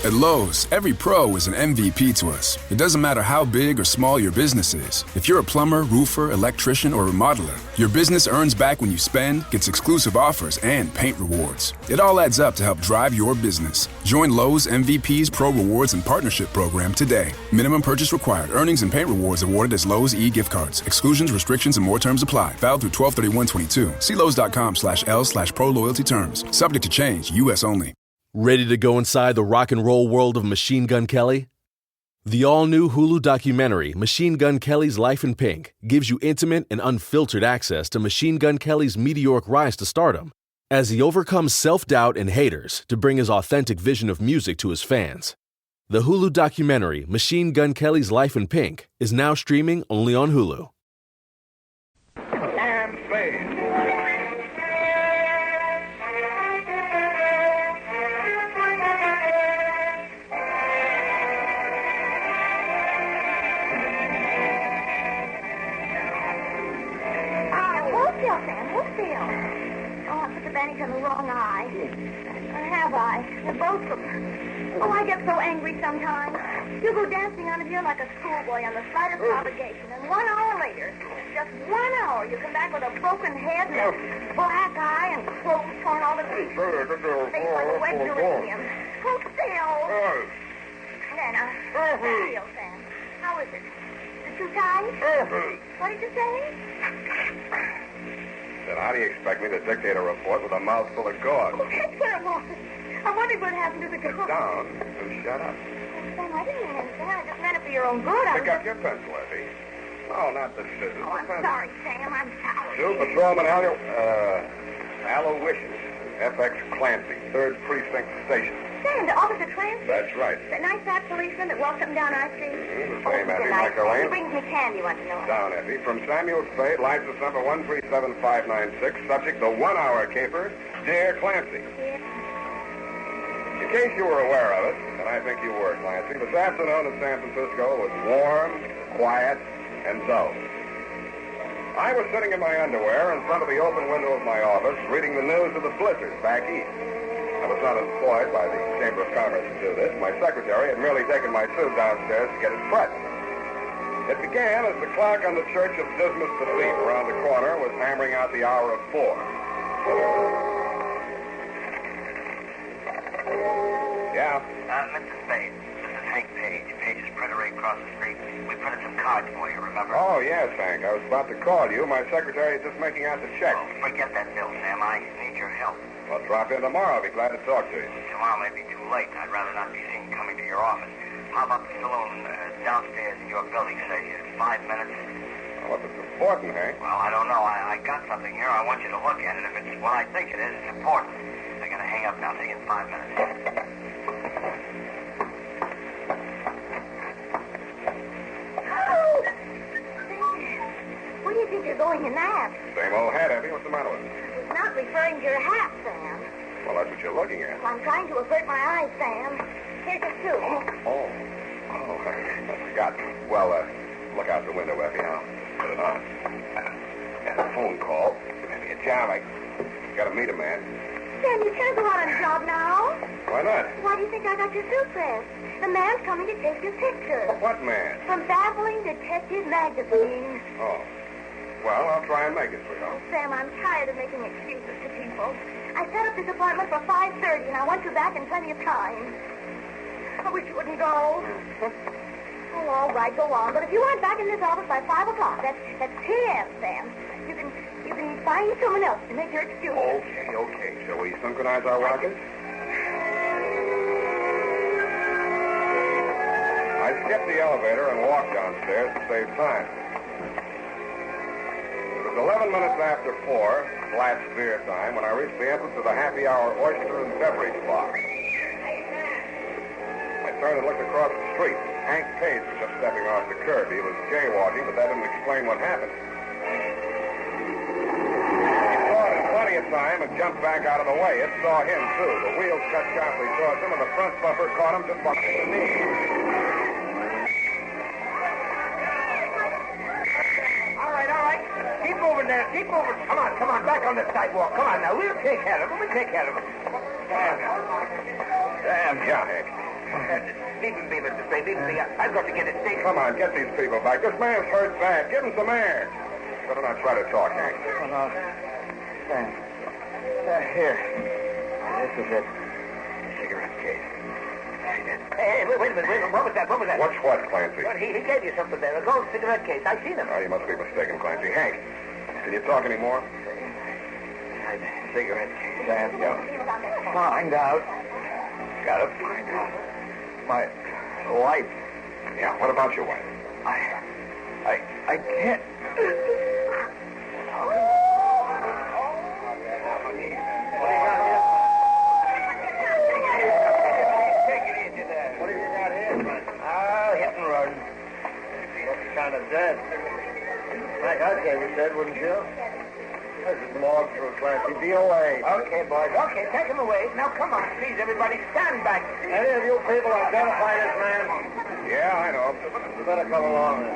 At Lowe's, every pro is an MVP to us. It doesn't matter how big or small your business is. If you're a plumber, roofer, electrician, or remodeler, your business earns back when you spend, gets exclusive offers, and paint rewards. It all adds up to help drive your business. Join Lowe's MVP's Pro Rewards and Partnership Program today. Minimum purchase required. Earnings and paint rewards awarded as Lowe's e-gift cards. Exclusions, restrictions, and more terms apply. Valid through 12/31/22. See Lowes.com/L/pro loyalty terms. Subject to change. U.S. only. Ready to go inside the rock and roll world of Machine Gun Kelly? The all-new Hulu documentary, Machine Gun Kelly's Life in Pink, gives you intimate and unfiltered access to Machine Gun Kelly's meteoric rise to stardom as he overcomes self-doubt and haters to bring his authentic vision of music to his fans. The Hulu documentary, Machine Gun Kelly's Life in Pink, is now streaming only on Hulu. Sam Spade. On the wrong eye. Or have I? They're both of them. Oh, I get so angry sometimes. You go dancing on here like a schoolboy on the slightest provocation, and 1 hour later, just 1 hour, you come back with a broken head and a black eye and clothes torn all to pieces. Face like a wet geranium. Hold still. Then, Dashiell, Sam. How is it? Is it too tight? What did you say? Then how do you expect me to dictate a report with a mouthful of gauze? Oh, that's terrible. I wondered what happened to the girl. Sit down and shut up. Sam, I didn't mean anything. I just meant it for your own good. Pick up your pencil, Effie. No, not the scissors. Oh, I'm sorry, Sam. I'm sorry. Two Patrolman Aloysius, FX Clancy, 3rd Precinct Station. Sam, the officer Clancy? That's right. That nice fat policeman that walks up and down our street? The same, Effie, Michael He brings me candy once in a while. Down, Effie. From Samuel Spade, license number 137596, subject the 1 hour caper, Dear Clancy. Yeah. In case you were aware of it, and I think you were, Clancy, this afternoon in San Francisco was warm, quiet, and dull. I was sitting in my underwear in front of the open window of my office, reading the news of the blizzard back east. I was not employed by the Chamber of Commerce to do this. My secretary had merely taken my suit downstairs to get it pressed. It began as the clock on the Church of Dismas Cathedral around the corner was hammering out the hour of 4. Yeah? Mr. Spade, this is Hank Page. Page's printer right across the street. We printed some cards for you, remember? Oh, yes, Hank. I was about to call you. My secretary is just making out the check. Oh, forget that bill, Sam. I need your help. Well, drop in tomorrow. I'll be glad to talk to you. Tomorrow may be too late. I'd rather not be seen coming to your office. How about the saloon downstairs in your building, say, 5 minutes? Well, if it's important, Hank. Well, I don't know. I got something here. I want you to look at it. If it's what I think it is, it's important. I gotta hang up now. See you in 5 minutes. Where do you think you're going in that? Same old hat, Effie. What's the matter with it? It's not referring to your hat, Sam. Well, that's what you're looking at. I'm trying to avert my eyes, Sam. Here's your suit. Oh, I forgot. Well, look out the window, Effie. I'll put it on. Got a phone call. Maybe a job. I gotta meet a man. Sam, you can't go out on a job now. Why not? Why do you think I got your suit pressed? The man's coming to take your picture. What man? From Baffling Detective Magazine. Oh. Well, I'll try and make it for you. Oh, Sam, I'm tired of making excuses to people. I set up this appointment for 5:30, and I want you back in plenty of time. I wish you wouldn't go. Oh, all right, go on. But if you aren't back in this office by 5 o'clock, that's 10 a.m., Sam. You can find someone else to make your excuse. Okay. Shall we synchronize our rockets? I skipped the elevator and walked downstairs to save time. It was 11 minutes after 4, flat beer time, when I reached the entrance of the happy hour oyster and beverage bar. I turned and looked across the street. Hank Page was just stepping off the curb. He was jaywalking, but that didn't explain what happened. He saw it in plenty of time and jumped back out of the way. It saw him, too. The wheels cut sharply towards him, and the front bumper caught him just behind the knee. All right. Keep moving there. Keep moving. Come on. Back on the sidewalk. Come on now. We'll take care of him. Sam. Yeah, Hank. Leave him be, Mr. Spade. Leave him be. I've got to get his station. Come on, get these people back. This man's hurt bad. Give him some air. Better not try to talk, Hank. Oh, no. Here. This is it. Cigarette case. Hey, wait a minute. What was that? What's what, Clancy? Well, he gave you something there. A gold cigarette case. I seen him. Oh, you must be mistaken, Clancy. Hank, can you talk anymore? Cigarette case. I have to find out. Gotta find out. My wife. Yeah, what about your wife? I can't. What have you got here? Hit and run. Looks kind of dead. Like I'd say we're dead, wouldn't you? This is morgue for a Clancy. DOA. Okay, boys. Okay, take him away. Now, come on. Please, everybody, stand back. Any of you people identify this man? Yeah, I know. You better come along then.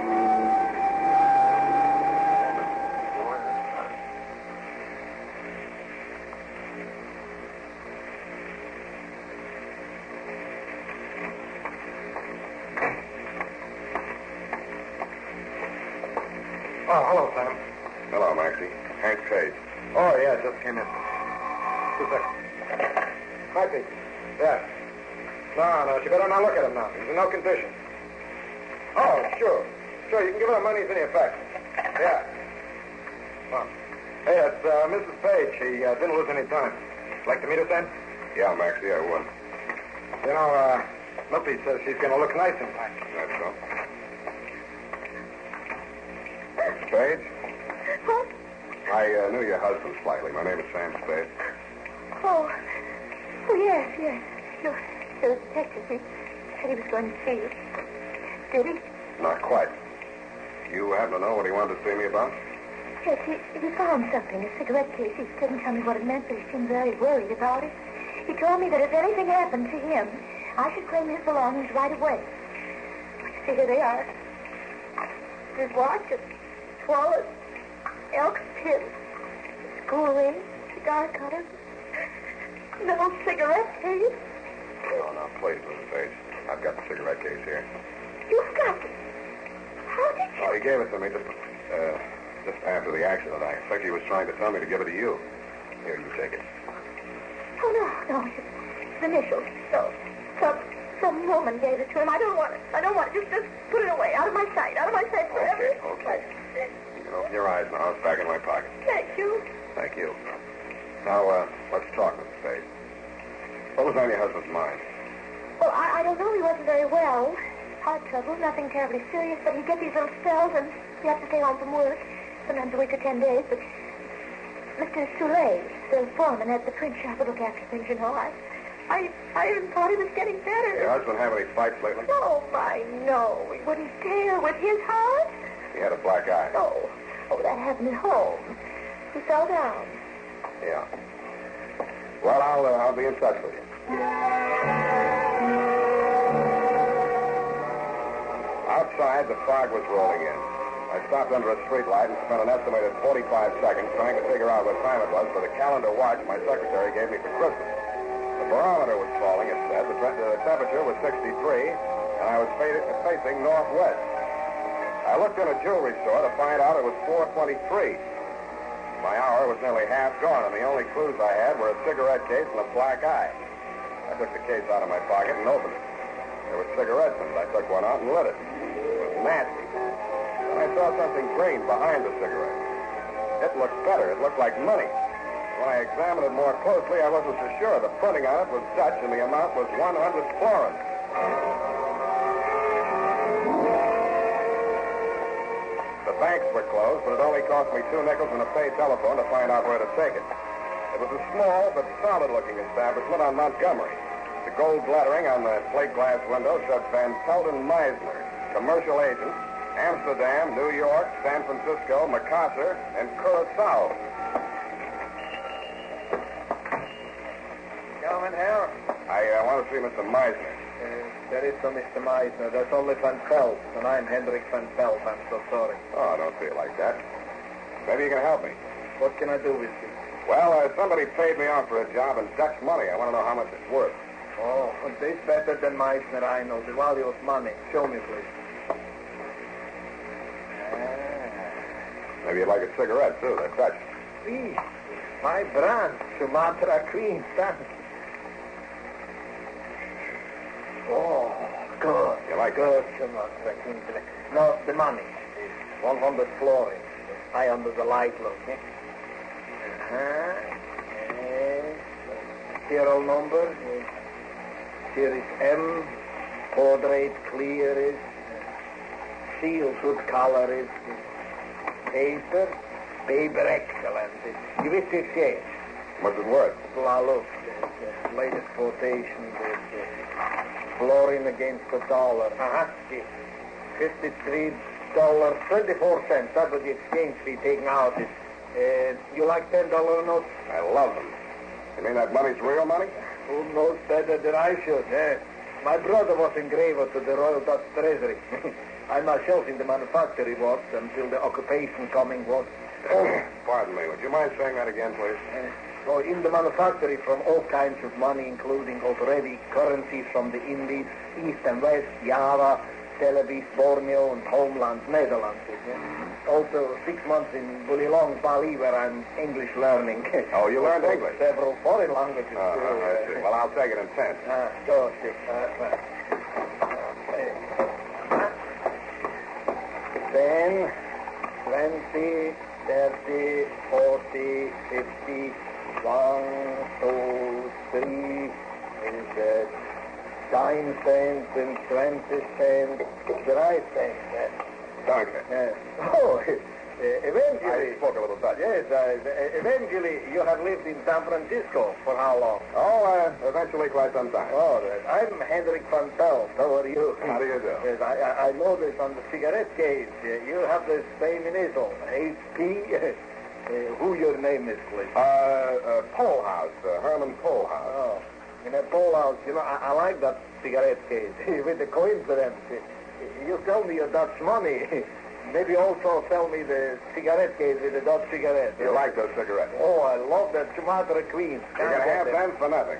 Oh, hello, Sam. Hello, Maxie. Hank Page. Oh, yeah, just came in. 2 seconds. Hi, Pete. Yeah. No, you better not look at him now. He's in no condition. Oh, sure. Sure, you can give her the money in effect. Yeah. Oh. Hey, that's Mrs. Page. She didn't lose any time. Like to meet us then? Yeah, Maxie, I would. You know, Lippy says she's going to look nice in time. That's so. Mrs. Page? What? I knew your husband slightly. My name is Sam Spade. Oh, yes. No, the detective, he said he was going to see you. Did he? Not quite. You happen to know what he wanted to see me about? Yes, he found something, a cigarette case. He couldn't tell me what it meant, but he seemed very worried about it. He told me that if anything happened to him, I should claim his belongings right away. See, here they are. His watch, his wallet, elk pin, school ring, cigar cutter, little cigarette case. Oh, now, please, Mrs. Page. I've got the cigarette case here. You've got it. How did you... Oh, he gave it to me just after the accident. I expect he was trying to tell me to give it to you. Here, you take it. Oh, no. His initials. No. Some woman gave it to him. I don't want it. Just put it away. Out of my sight forever. Okay. You can open your eyes now. It's back in my pocket. Thank you. Thank you. Now, let's talk, Mrs. Spade. What was on your husband's mind? Well, I don't know. He wasn't very well. Heart trouble, nothing terribly serious, but he'd get these little spells and he has to stay home from work. Sometimes a week or 10 days, but Mr. Soule, the foreman at the print shop, would look after things, you know. I even thought he was getting better. Your husband have any fights lately? Oh, no. He wouldn't dare with his heart. He had a black eye. Oh, that happened at home. He fell down. Yeah. Well, I'll be in touch with you. Outside, the fog was rolling in. I stopped under a streetlight and spent an estimated 45 seconds trying to figure out what time it was for the calendar watch my secretary gave me for Christmas. The barometer was falling, it said. The temperature was 63, and I was facing northwest. I looked in a jewelry store to find out it was 4:23. My hour was nearly half gone, and the only clues I had were a cigarette case and a black eye. I took the case out of my pocket and opened it. There were cigarettes in it. I took one out and lit it. It was nasty. Then I saw something green behind the cigarette. It looked better. It looked like money. When I examined it more closely, I wasn't so sure. The printing on it was Dutch, and the amount was 100 florins. The banks were closed, but it only cost me 2 nickels and a paid telephone to find out where to take it. It was a small but solid-looking establishment on Montgomery. The gold lettering on the plate glass window said Van Pelton Meisner, commercial agent, Amsterdam, New York, San Francisco, Macassar, and Curacao. Gentlemen here? I want to see Mr. Meisner. There is no Mr. Meisner. That's only Van Pelt, and I'm Hendrik Van Pelt. I'm so sorry. Oh, don't see it like that. Maybe you can help me. What can I do with you? Well, somebody paid me off for a job in Dutch money. I want to know how much it's worth. Oh, this better than Meissner, I know. The value of money. Show me, please. Maybe you'd like a cigarette, too. They're Dutch. See, my brand, Sumatra Queen, thanks. Oh, good. You like good, Sumatra Queen. No, the money. 100 florins. High under the light, look. Serial number. Series M. Portrait clear is. Seal good color is. Paper excellent. Give it 58. What's it worth? Well, look, the latest quotation is florin against the dollar. $53.24. That was the exchange fee taken out. You like $10 notes? I love them. You mean that money's real money? Who knows better than I should? My brother was engraver to the Royal Dutch Treasury. I myself in the manufactory was until the occupation coming was. Pardon me. Would you mind saying that again, please? So in the manufactory from all kinds of money, including already currencies from the Indies, East and West, Java, Celebes, Borneo, and homeland, Netherlands. Also 6 months in Bulilong, Bali, where I'm English learning. Oh, you learned English? Several foreign languages. I see. Well, I'll take it in 10. Go, 10, 20, 30, 40, 50, 1, 2, 3, is 10 cents and 20 cents, 3 cents. Danke. Eventually... I spoke a little Dutch. Yes, eventually you have lived in San Francisco for how long? Oh, eventually quite some time. Oh, I'm Hendrik van Pelt. How are you? How do you do? Yes, I noticed on the cigarette case, you have the same initial, HP. Who your name is, please? Polhaus, Herman Polhaus. Oh, in a Polhaus, I like that cigarette case. With the coincidence, you tell me your Dutch money. Maybe also tell me the cigarette case with the Dutch cigarette. You like those cigarettes? Oh, I love that Sumatra Queen. You're going to have them for nothing.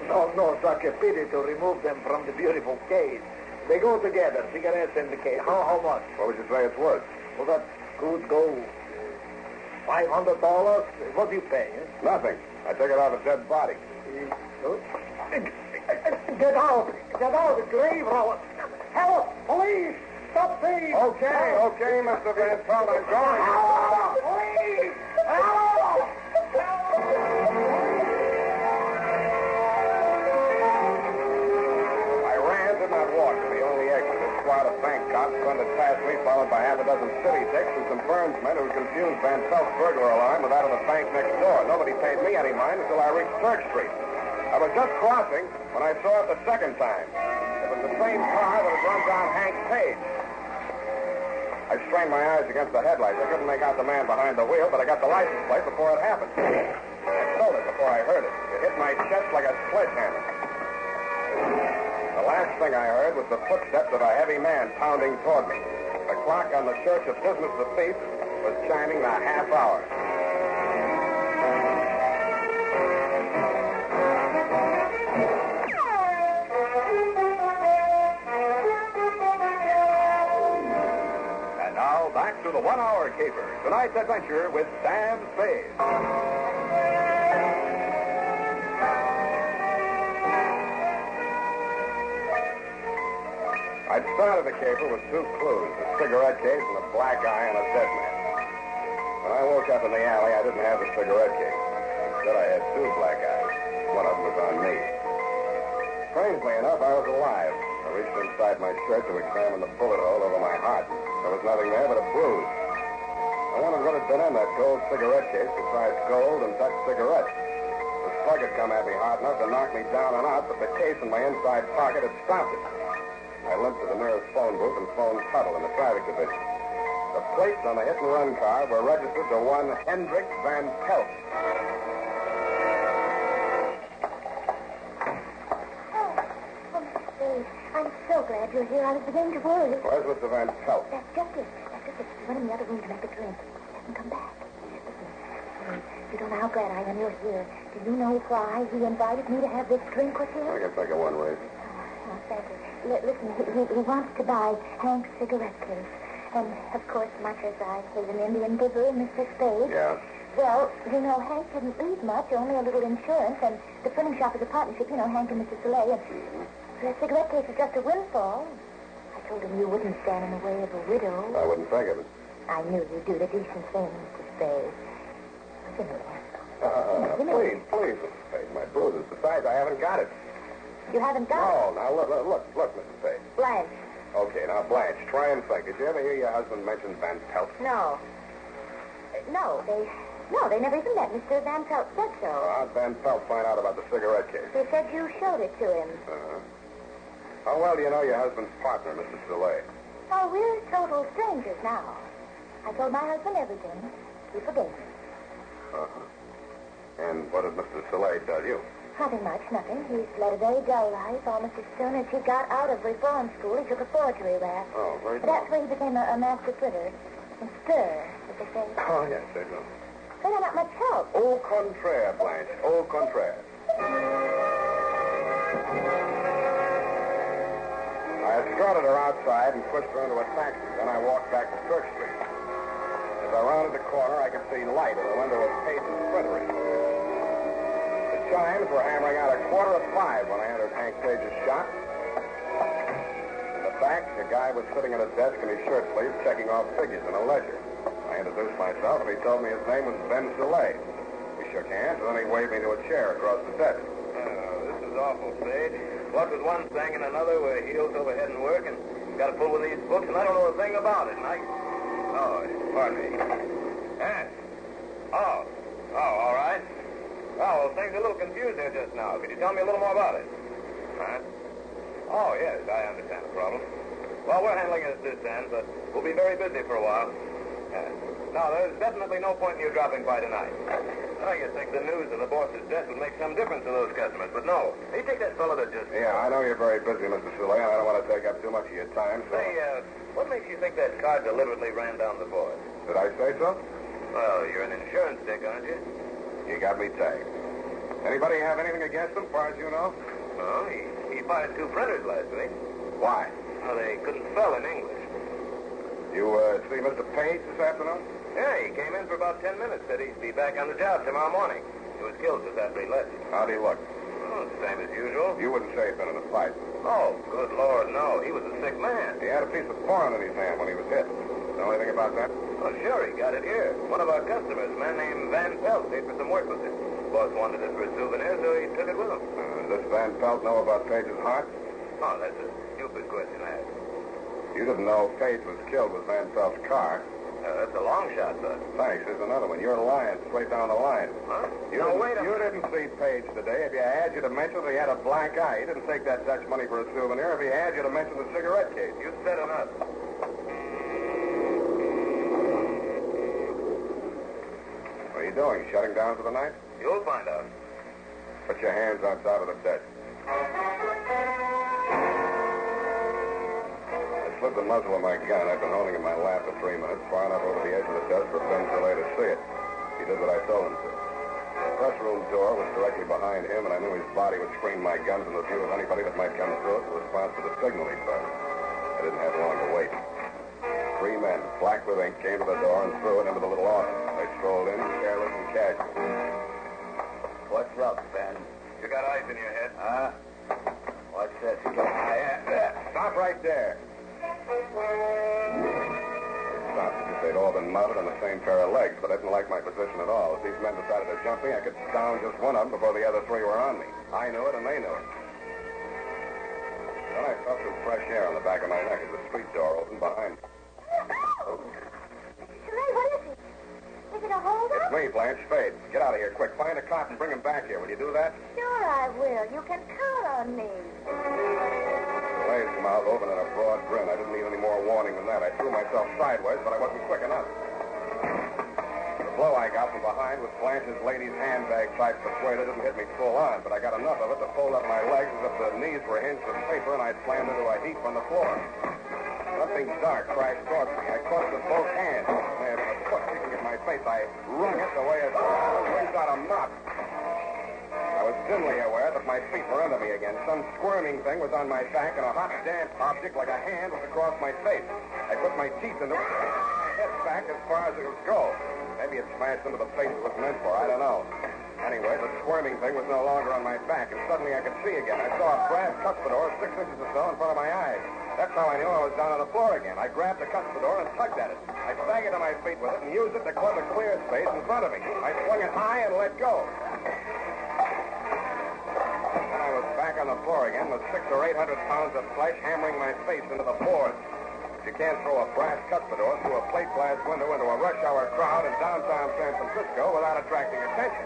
No, such a pity to remove them from the beautiful case. They go together, cigarettes and the case. How much? What would you say it's worth? Well, that could go $500. What do you pay? Nothing. I took it off a dead body. Get out! The grave robber! Help! Police! Stop thieves! Okay, Mr. Van Pelt, I'm going. Help! Police! Help! I ran, did not walk to the only exit. A squad of bank cops thundered past me, followed by half a dozen city dicks and some Burns men who confused Van Pelt's burglar alarm with that of the bank next door. Nobody paid me any mind until I reached Church Street. I was just crossing when I saw it the second time. It was the same car that had run down Hank Page. I strained my eyes against the headlights. I couldn't make out the man behind the wheel, but I got the license plate before it happened. I felt it before I heard it. It hit my chest like a sledgehammer. The last thing I heard was the footsteps of a heavy man pounding toward me. The clock on the Church of Business of Peace was chiming the half hour. Back to the 1 hour caper. Tonight's adventure with Sam Spade. I'd started the caper with 2 clues, a cigarette case and a black eye on a dead man. When I woke up in the alley, I didn't have the cigarette case. Instead, I had 2 black eyes. One of them was on me. Strangely enough, I was alive. I reached inside my shirt to examine the bullet hole over my heart. There was nothing there but a bruise. I wondered what had been in that gold cigarette case besides gold and Dutch cigarettes. The slug had come at me hard enough to knock me down and out, but the case in my inside pocket had stopped it. I limped to the nearest phone booth and phoned Tuttle in the traffic division. The plates on the hit-and-run car were registered to one Hendrik Van Pelt. I'm so glad you're here. I was beginning to worry. Where's Mr. Van Pelt? That's just it. He went in the other room to make a drink. He hasn't come back. Listen, You don't know how glad I am you're here. Do you know why he invited me to have this drink with him? I can think of one reason. Oh, thank you. Listen, he wants to buy Hank's cigarette case. And, of course, much as I hate an Indian giver, Mr. Spade. Yeah. Well, you know, Hank didn't leave much, only a little insurance, and the printing shop is a partnership, you know, Hank and Mr. Soleil, and the cigarette case is just a windfall. I told him you wouldn't stand in the way of a widow. I wouldn't think of it. I knew you'd do the decent thing, Mr. Spade. Give me that. Please, Mr. Spade, my bruises. Besides, I haven't got it. You haven't got No, now look, Mr. Spade. it? Blanche. Okay, now, Blanche, try and think. Did you ever hear your husband mention Van Pelt? No. No, they never even met. Mr. Van Pelt said so. How'd Van Pelt find out about the cigarette case? He said you showed it to him. How well do you know your husband's partner, Mr. Soleil? Oh, we're total strangers now. I told my husband everything. He forgave me. And what did Mr. Soleil tell you? Nothing much, nothing. He's led a very dull life. Almost as soon as he got out of reform school, he took a forgery rap. Oh, very But that's where he became a master printer. And stir, as they say. Oh, yes, I know. But they're not much help. Au contraire, Blanche. Au contraire. I escorted her outside and pushed her into a taxi. Then I walked back to Church Street. As I rounded the corner, I could see light in the window of Payton's printery. The chimes were hammering out 5:15 when I entered Hank Page's shop. In the back, a guy was sitting at a desk in his shirt sleeves checking off figures in a ledger. I introduced myself, and he told me his name was Ben Soleil. We shook hands, and then he waved me to a chair across the desk. This is awful, Spade. What with one thing and another, we're heels over head in work, and got to pull with these books, and I don't know a thing about it. And pardon me. Yes. Oh, all right. Oh, well, things are a little confused here just now. Could you tell me a little more about it? Huh? Oh, yes, I understand the problem. Well, we're handling it at this end, but we'll be very busy for a while. No, there's definitely no point in you dropping by tonight. I you think the news of the boss's death would make some difference to those customers, but no. Hey, take that fellow that just... Yeah, I know you're very busy, Mr. Soleil, and I don't want to take up too much of your time, so... Say, what makes you think that car deliberately ran down the boss? Did I say so? Well, you're an insurance dick, aren't you? You got me tagged. Anybody have anything against him, as far as you know? Well, he fired 2 printers last week. Why? Well, they couldn't spell in English. You see Mr. Page this afternoon? Yeah, he came in for about 10 minutes. Said he'd be back on the job tomorrow morning. He was killed just after he left. How'd he look? Well, same as usual. You wouldn't say he'd been in a fight. Oh, good Lord, no. He was a sick man. He had a piece of foreign in his hand when he was hit. Know anything about that? Oh, sure, he got it here. One of our customers, a man named Van Pelt, paid for some work with it. Boss wanted it for a souvenir, so he took it with him. Does Van Pelt know about Page's heart? Oh, that's a stupid question to ask. You didn't know Page was killed with Van Pelt's car. That's a long shot, bud. Thanks. Here's another one. You're lying straight down the line. Huh? You didn't see Page today. If you had, you'd have mentioned he had a black eye. He didn't take that Dutch money for a souvenir. If he had, you'd have mentioned the cigarette case. You said enough. What are you doing? Shutting down for the night? You'll find out. Put your hands on top of the desk. I slid the muzzle of my gun. I've been holding it in my lap for 3 minutes, far enough over the edge of the desk for Ben Soleil to see it. He did what I told him to. The press room door was directly behind him, and I knew his body would screen my gun from the view of anybody that might come through it in response to the signal he fired. I didn't have long to wait. 3 men, black with ink, came to the door and threw it into the little office. They strolled in, careless and casual. What's up, Ben? You got eyes in your head? Huh? What's this? Stop right there. Stopped because they'd all been mounted on the same pair of legs, but I didn't like my position at all. If these men decided to jump me, I could down just one of them before the other 3 were on me. I knew it, and they knew it. Then I felt some fresh air on the back of my neck as the street door opened behind me. Soleil, what is it? Is it a holdup? It's me, Blanche Spade. Get out of here, quick. Find a cop and bring him back here. Will you do that? Sure I will. You can count on me. Soleil's mouth opened in a broad grin. I didn't need any more warning than that. I threw myself sideways, but I wasn't quick enough. The blow I got from behind with Blanche's lady's handbag type persuader didn't hit me full on, but I got enough of it to fold up my legs as if the knees were hinged with paper, and I'd slammed into a heap on the floor. Something dark crashed towards me. I caught it with both hands. I had a foot kicking at my face. I wrung it the way a squirrel wrings out a mop. I was dimly aware that my feet were under me again. Some squirming thing was on my back, and a hot, damp object like a hand was across my face. I put my teeth into it, my head back as far as it would go. Maybe it smashed into the place it was meant for. I don't know. Anyway, the squirming thing was no longer on my back, and suddenly I could see again. I saw a brass cuspidor 6 inches or so in front of my eyes. That's how I knew I was down on the floor again. I grabbed the cuspidor and tugged at it. I staggered to my feet with it and used it to club the clear space in front of me. I swung it high and let go. Then I was back on the floor again with 600 or 800 pounds of flesh hammering my face into the boards. You can't throw a brass cuspidor through a plate glass window into a rush hour crowd in downtown San Francisco without attracting attention.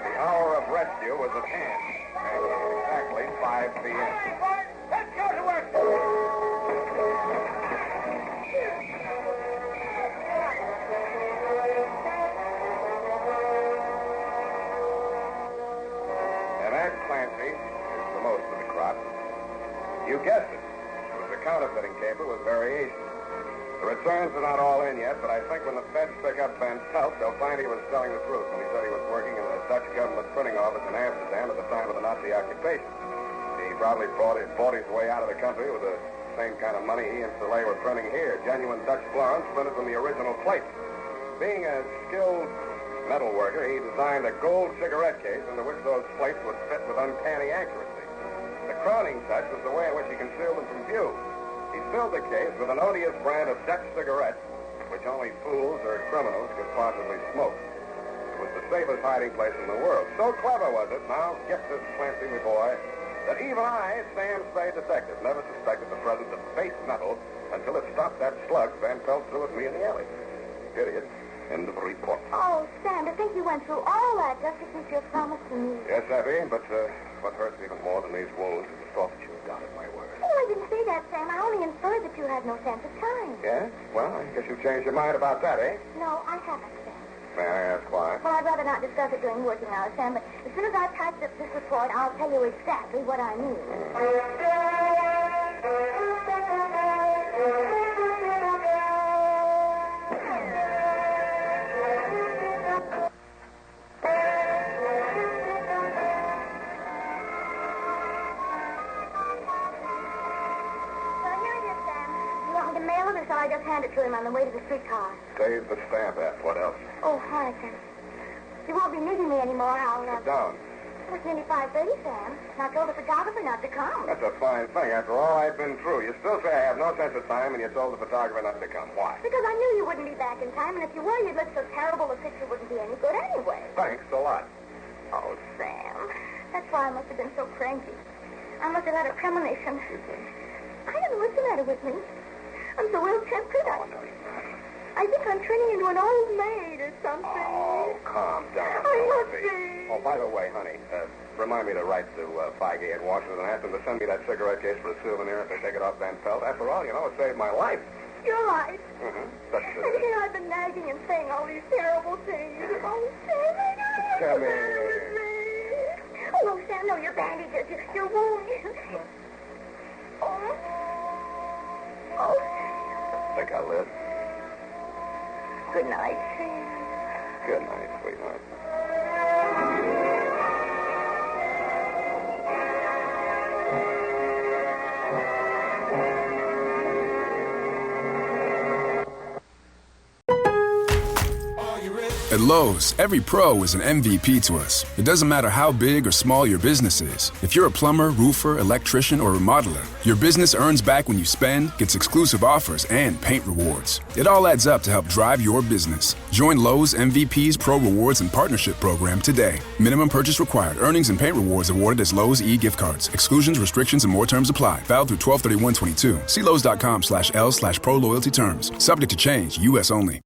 The hour of rescue was at hand. It was exactly 5 p.m. Let's go to work. And Aunt Clancy is the most of the crop. You guessed it. It was a counterfeiting caper with variations. The returns are not all in yet, but I think when the feds pick up Van Pelt, they'll find he was telling the truth when he said he was working in the Dutch government printing office in Amsterdam at the time of the Nazi occupation. He probably bought his way out of the country with the same kind of money he and Soleil were printing here, genuine Dutch florins printed from the original plate. Being a skilled metal worker, he designed a gold cigarette case into which those plates would fit with uncanny accuracy. The crowning touch was the way in which he concealed them from view. He filled the case with an odious brand of Dutch cigarettes, which only fools or criminals could possibly smoke. It was the safest hiding place in the world. So clever was it, now get this, Clancy, my boy, that even I, Sam Spade detective, never suspected the presence of base metal until it stopped that slug Van Pelt threw at me in the alley. Period. End of report. Oh, Sam, to think you went through all that just to keep your promise to me. Yes, Effie, but what hurts even more than these wounds is the thought that you doubted my word. Oh, I didn't say that, Sam. I only inferred that you had no sense of time. Yes? Well, I guess you've changed your mind about that, eh? No, I haven't, Sam. May I ask why? Well, I'd rather not discuss it during working hours, Sam, but as soon as I've typed up this report, I'll tell you exactly what I mean. So I just hand it to him on the way to the streetcar. Save the stamp, F. What else? Oh, hi, Sam. You won't be needing me anymore. I'll... Sit down. It's nearly 5:30, Sam. And I told the photographer not to come. That's a fine thing. After all I've been through, you still say I have no sense of time, and you told the photographer not to come. Why? Because I knew you wouldn't be back in time, and if you were, you'd look so terrible the picture wouldn't be any good anyway. Thanks a lot. Oh, Sam. That's why I must have been so cranky. I must have had a premonition. You think? I don't know what's the matter with me. I'm so ill-tempered. Oh, no, you're not. I think I'm turning into an old maid or something. Oh, calm down. I must Sophie. be. Oh, by the way, honey, remind me to write to Feige in Washington and ask them to send me that cigarette case for a souvenir if they take it off Van Pelt. After all, you know, it saved my life. You're right. Mm-hmm. That's And here I've been nagging and saying all these terrible things. Oh, Sam, I know Tell what's the me. matter with me. Oh, no, Sam, no, your bandages, your wound. Oh. Oh. Think I'll live. Good night, Sam. Good night, sweetheart. At Lowe's, every pro is an MVP to us. It doesn't matter how big or small your business is. If you're a plumber, roofer, electrician, or remodeler, your business earns back when you spend, gets exclusive offers, and paint rewards. It all adds up to help drive your business. Join Lowe's MVP's Pro Rewards and Partnership Program today. Minimum purchase required. Earnings and paint rewards awarded as Lowe's e-gift cards. Exclusions, restrictions, and more terms apply. Valid through 12/31/22. See Lowe's.com/L/Pro Loyalty Terms. Subject to change. U.S. only.